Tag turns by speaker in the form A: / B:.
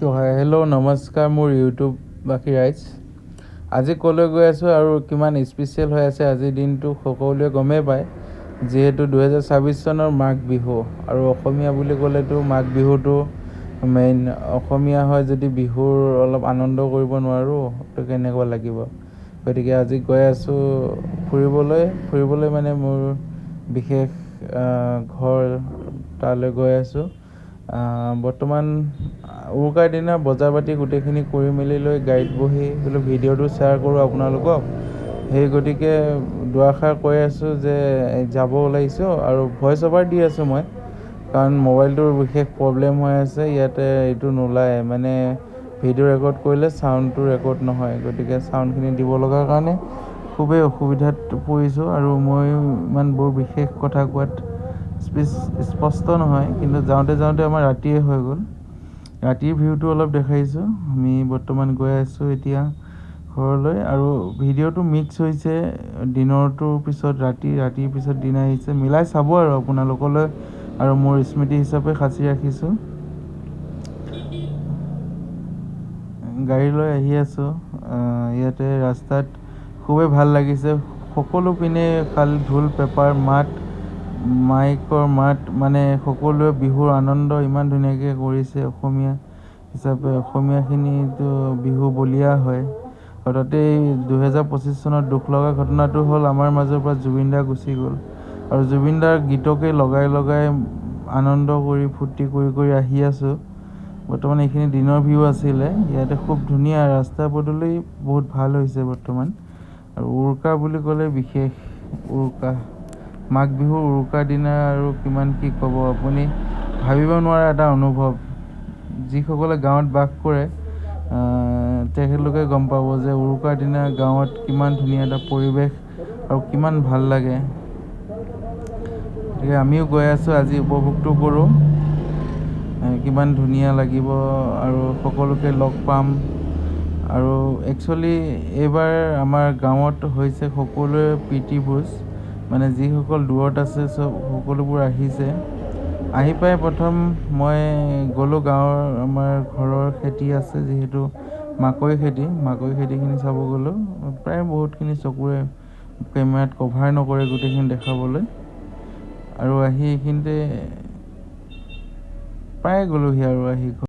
A: তো হেল্ল' নমস্কাৰ মোৰ ইউটিউববাসী ৰাইজ। আজি ক'লৈ গৈ আছোঁ আৰু কিমান স্পেচিয়েল হৈ আছে আজিৰ দিনটো সকলোৱে গমেই পায়, যিহেতু 2026 চনৰ মাঘ বিহু। আৰু অসমীয়া বুলি ক'লেতো মাঘ বিহুটো মেইন। অসমীয়া হয় যদি বিহুৰ অলপ আনন্দ কৰিব নোৱাৰোঁ তো কেনেকুৱা লাগিব। গতিকে আজি গৈ আছোঁ ফুৰিবলৈ মানে মোৰ বিশেষ ঘৰ তালৈ গৈ আছোঁ। বৰ্তমান উৰুকাৰ দিনা বজাৰ পাতি গোটেইখিনি কৰি মেলি লৈ গাড়ীত বহি বোলো ভিডিঅ'টো শ্বেয়াৰ কৰোঁ আপোনালোকক। সেই গতিকে দুআষাৰ কৈ আছোঁ যে যাব ওলাইছোঁ আৰু ভইচ অভাৰ দি আছোঁ মই, কাৰণ মোবাইলটোৰ বিশেষ প্ৰব্লেম হৈ আছে। ইয়াতে এইটো নোলায়, মানে ভিডিঅ' ৰেকৰ্ড কৰিলে চাউণ্ডটো ৰেকৰ্ড নহয়। গতিকে চাউণ্ডখিনি দিব লগাৰ কাৰণে খুবেই অসুবিধাত পৰিছোঁ আৰু মই ইমান বৰ বিশেষ কথা কোৱাত স্পষ্ট নহয়, কিন্তু যাওঁতে আমাৰ ৰাতিয়ে হৈ গ'ল। ৰাতিৰ ভিউটো অলপ দেখাইছোঁ। আমি বৰ্তমান গৈ আছোঁ এতিয়া ঘৰলৈ, আৰু ভিডিঅ'টো মিক্স হৈছে, দিনৰটোৰ পিছত ৰাতিৰ পিছত দিন আহিছে, মিলাই চাব আৰু আপোনালোকলৈ, আৰু মোৰ স্মৃতি হিচাপে সাঁচি ৰাখিছোঁ। গাড়ী লৈ আহি আছোঁ। ইয়াতে ৰাস্তাত খুবেই ভাল লাগিছে। সকলো পিনে খালি ঢোল পেপাৰ মাত, মাইকৰ মাত, মানে সকলোৱে বিহুৰ আনন্দ ইমান ধুনীয়াকৈ কৰিছে। অসমীয়া হিচাপে অসমীয়াখিনিতো বিহু বলিয়া হয়। আৰু তাতে 2025 চনত দুখ লগা ঘটনাটো হ'ল আমাৰ মাজৰ পৰা জুবিন দা গুচি গ'ল, আৰু জুবিন দাৰ গীতকে লগাই আনন্দ কৰি ফূৰ্তি কৰি আহি আছোঁ। বৰ্তমান এইখিনি দিনৰ ভিউ আছিলে। ইয়াতে খুব ধুনীয়া ৰাস্তা পদূলি বহুত ভাল হৈছে বৰ্তমান। আৰু উৰুকা বুলি ক'লে বিশেষ উৰুকা, মাঘ বিহুৰ উৰুকাৰ দিনা আৰু কিমান কি ক'ব, আপুনি ভাবিব নোৱাৰা এটা অনুভৱ। যিসকলে গাঁৱত বাস কৰে তেখেতলোকে গম পাব যে উৰুকাৰ দিনা গাঁৱত কিমান ধুনীয়া এটা পৰিৱেশ আৰু কিমান ভাল লাগে। গতিকে আমিও গৈ আছোঁ, আজি উপভোগটো কৰোঁ। কিমান ধুনীয়া লাগিব আৰু সকলোকে লগ পাম। আৰু একচুৱেলি এইবাৰ আমাৰ গাঁৱত হৈছে সকলোৱে প্ৰীতিভোজ, মানে যিসকল দূৰত আছে সকলোবোৰ আহিছে। আহি পাই প্ৰথম মই গ'লোঁ গাঁৱৰ, আমাৰ ঘৰৰ খেতি আছে যিহেতু মাকৈ খেতিখিনি চাব গ'লোঁ। প্ৰায় বহুতখিনি চকুৰে কেমেৰাত কভাৰ নকৰে গোটেইখিনি দেখাবলৈ, আৰু আহি এইখিনিতে প্ৰায় গ'লোহি আৰু আহি